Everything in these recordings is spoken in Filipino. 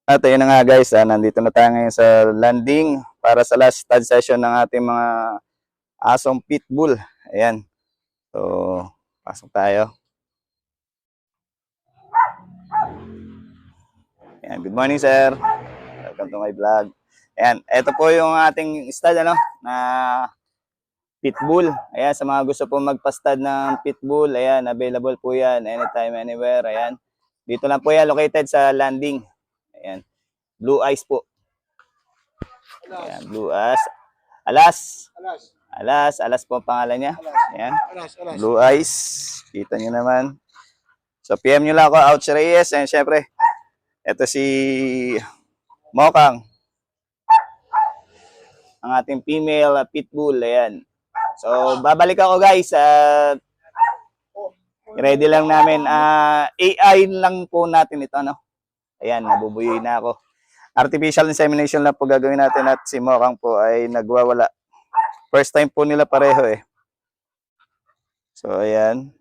At ayun na nga guys, nandito na tayo ngayon sa landing para sa last stud session ng ating mga asong pitbull. Ayan. So, pasok tayo. Ayan, good morning sir. Welcome to my vlog. Ayan, ito po yung ating stud na pitbull. Ayan, sa mga gusto po magpa-stud ng pitbull, ayan, available po yan anytime, anywhere. Ayan. Dito lang po yan, located sa landing. Ayan. Blue Eyes po. Ayan, Blue Eyes. Alas po ang pangalan niya. Ayan. Blue Eyes. Kita nyo naman. So, PM nyo lang ako, Ouch Reyes. And syempre, ito si Mokang. Ang ating female pitbull. Ayan. So, babalik ako guys. Ready lang namin. AI lang po natin ito. Ayan, nabubuyoy na ako. Artificial insemination lang po gagawin natin at si Mokang po ay nagwawala. First time po nila pareho eh. So, ayan.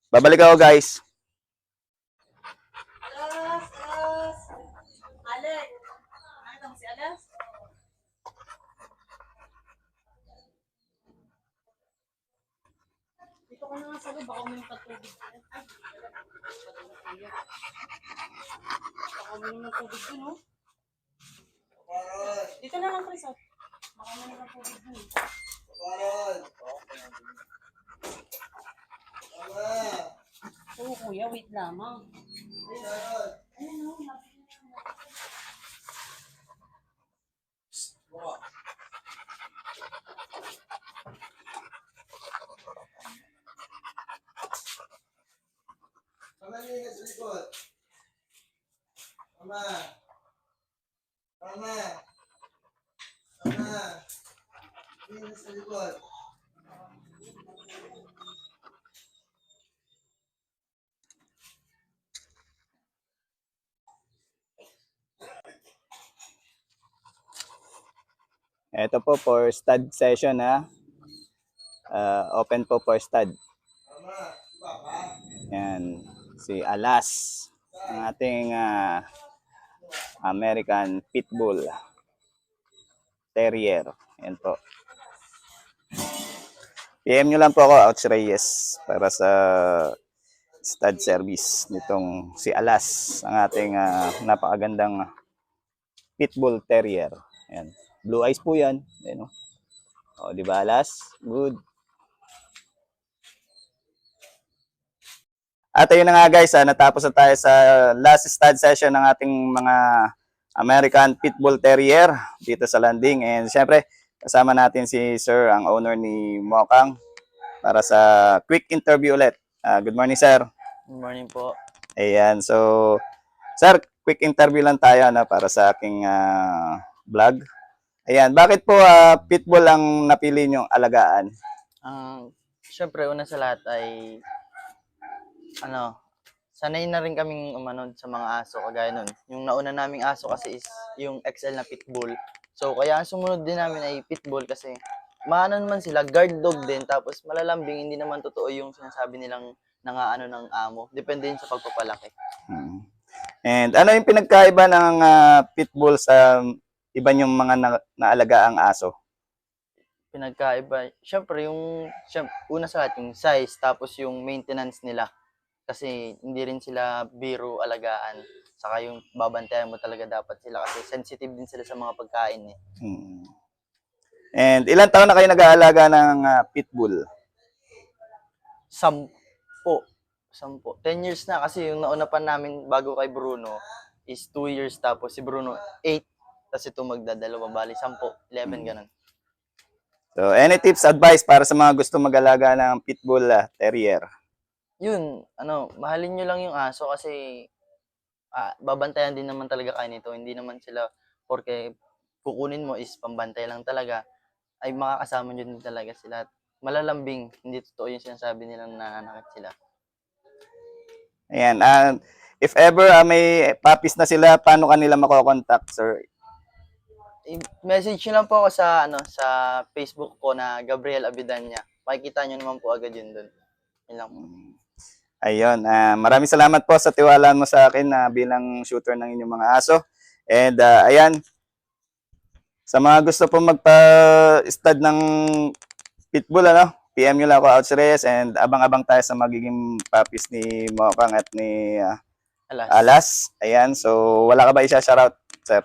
Babalik ako guys. Dito ko na nga sa loob, baka may tubig. Baka may tubig dun, oh. Dito na lang, Chris, oh. Baka may tubig dun. Oo, kuya, wait lamang. Ayun, oh, Mama, linis sa likod. Mama. Mama. Mama. Linis sa likod. Ito po for stud session open po for stud. Mama. Papa. Yan. Si Alas. Ang ating American Pitbull Terrier. Yan po. PM nyo lang po ako, Ouch Reyes, para sa stud service nitong si Alas. Ang ating napakagandang Pitbull Terrier. Yan. Blue eyes po yan. Ayan, o, di ba Alas? Good. At ayun na nga guys, natapos na tayo sa last stud session ng ating mga American Pitbull Terrier dito sa landing. And syempre, kasama natin si Sir, ang owner ni Mokang, para sa quick interview ulit. Good morning, Sir. Good morning po. Ayan, so, Sir, quick interview lang tayo para sa aking vlog. Ayan, bakit po Pitbull ang napili niyong alagaan? Siyempre, una sa lahat ay sanay na rin kaming umanod sa mga aso kagaya nun. Yung nauna naming aso kasi is yung XL na pitbull. So, kaya ang sumunod din namin ay pitbull kasi maano naman sila, guard dog din, tapos malalambing, hindi naman totoo yung sinasabi nilang nangaano ng amo. Depende din sa pagpapalaki. And ano yung pinagkaiba ng pitbull sa iba yung mga naalagaang aso? Pinagkaiba, syempre una sa lahat yung size, tapos yung maintenance nila. Kasi hindi rin sila biro alagaan. Saka yung babantayan mo talaga dapat sila kasi sensitive din sila sa mga pagkain eh. And ilang taon na kayo nag-aalaga ng pitbull? 10. 10 years na kasi yung nauna pa namin bago kay Bruno is 2 years, tapos si Bruno 8, tapos ito magdadalawa, bali 10, 11 ganun. So, any tips, advice para sa mga gusto mag-alaga ng pitbull terrier? Yun, mahalin nyo lang yung aso kasi babantayan din naman talaga kayo nito. Hindi naman sila, porque kukunin mo is pambantay lang talaga, ay makakasama nyo din talaga sila. Malalambing, hindi totoo yung sinasabi nilang nananakit sila. Ayan, if ever may puppies na sila, paano kanila makokontakt, sir? I-message nyo lang po ako sa Facebook ko na Gabriel Abidanya. Makikita nyo naman po agad yun doon. Yun lang po. Ayun, maraming salamat po sa tiwala mo sa akin na bilang shooter ng inyong mga aso. And ayan, sa mga gusto po magpa-stud ng pitbull, PM nyo lang ako, Ouch Reyes, and abang-abang tayo sa magiging puppies ni Mokang at ni Alas. Alas. Ayan, so wala ka ba isa-shoutout, sir?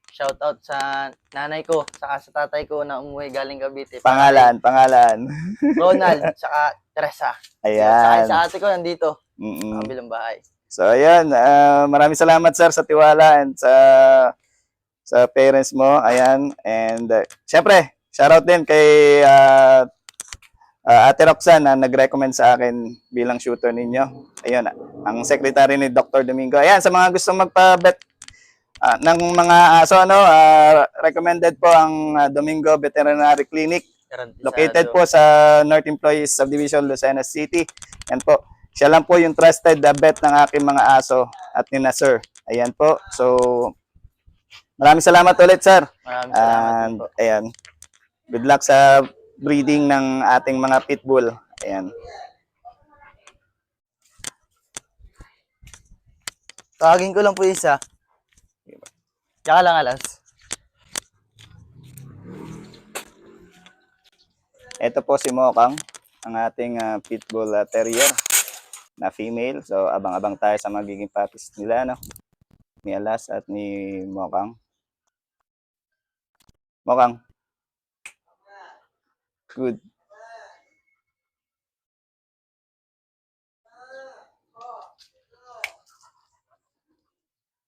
Shout out sa nanay ko, saka sa tatay ko na umuwi galing Cavite. Pangalan. Ronald, saka Teresa. Saka Ayan. sa ate ko nandito, sa Mm-mm. kabilang bahay. So ayan, maraming salamat sir sa tiwala and sa parents mo. Ayan, and syempre, shoutout din kay Ate Roxanne na nag-recommend sa akin bilang shooter ninyo. Ayun, ang secretary ni Dr. Domingo. Ayan, sa mga gustong magpa-vet ng mga aso, recommended po ang Domingo Veterinary Clinic. Garantisado. Located po sa North Employees Subdivision, Lucena City. Yan po. Siya lang po yung trusted vet ng aking mga aso at ni na sir. Ayan po. So, maraming salamat ulit, sir. Maraming salamat din And, po. ayan. Good luck sa breeding ng ating mga pitbull. Ayan. Tawagin ko lang po isa. Tsaka lang Alas. Ito po si Mokang, ang ating pitbull terrier na female. So, abang-abang tayo sa magiging puppies nila, ni Alas at ni Mokang. Mokang. Good.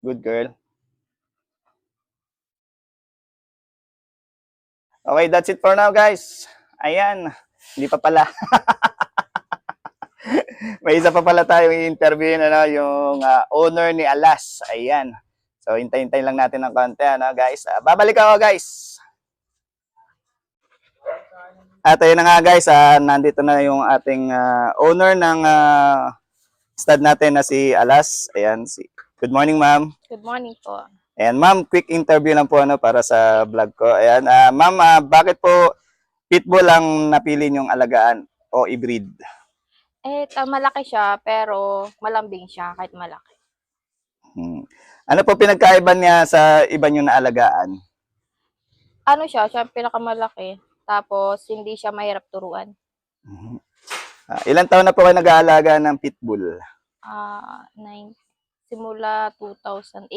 Good girl. Okay, that's it for now, guys. Ayan. Hindi pa pala. May isa pa pala tayong i-interviewin, yung owner ni Alas. Ayan. So, hintay-hintay lang natin ng konti, guys. Babalik ako, guys. At ayun na nga, guys. Nandito na yung ating owner ng stud natin na si Alas. Ayan. Good morning, ma'am. Good morning po. Ayan, ma'am, quick interview lang po para sa vlog ko. Ayan, ma'am, bakit po pitbull ang napili niyong alagaan o i-breed? Malaki siya, pero malambing siya kahit malaki. Ano po pinagkaiba niya sa iba niyong naalagaan? Ano siya pinakamalaki. Tapos, hindi siya mahirap turuan. Ilan taon na po kayo nag-aalaga ng pitbull? Simula 2018.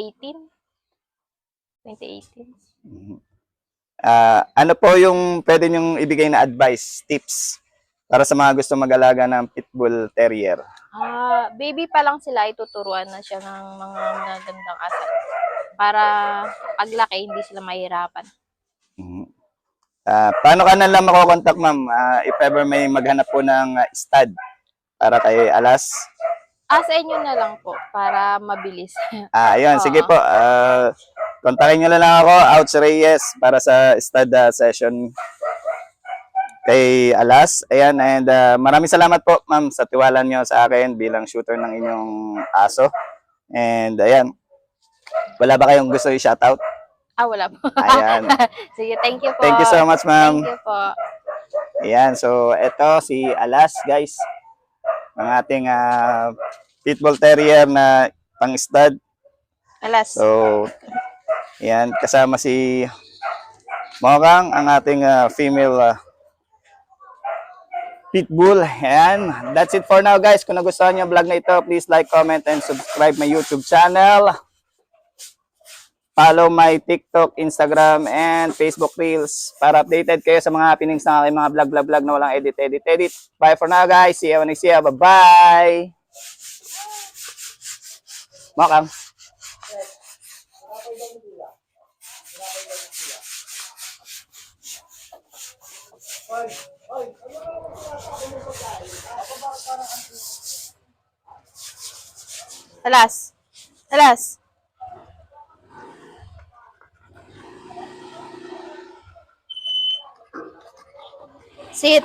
2018. Ano po yung pwede niyong ibigay na advice, tips, para sa mga gusto mag-alaga ng pitbull terrier? Baby pa lang sila, ituturuan na siya ng mga magagandang asal. Para paglaki, hindi sila mahirapan. Paano ka na lang makokontak, ma'am, if ever may maghanap po ng stud para kay Alas? Sa inyo na lang po, para mabilis. Ayun, sige po. Kontakin nyo na lang ako, Ouch Reyes, para sa stud session kay Alas. Ayan, and maraming salamat po, ma'am, sa tiwala nyo sa akin bilang shooter ng inyong aso. And ayan, wala ba kayong gusto i-shoutout? Wala po. Ayan. Sige, thank you po. Thank you so much, ma'am. Thank you po. Ayan, so eto si Alas, guys. Ang ating pitbull terrier na pang-stud. Alas. So, ayan, kasama si Mokang, ang ating female pitbull. Ayan, that's it for now, guys. Kung nagustuhan niyo ang vlog na ito, please like, comment, and subscribe my YouTube channel. Follow my TikTok, Instagram, and Facebook Reels para updated kayo sa mga happenings ng aking mga vlog na walang edit. Bye for now, guys. See you next year. Bye-bye! Mokang. Alas. Alas. Sit.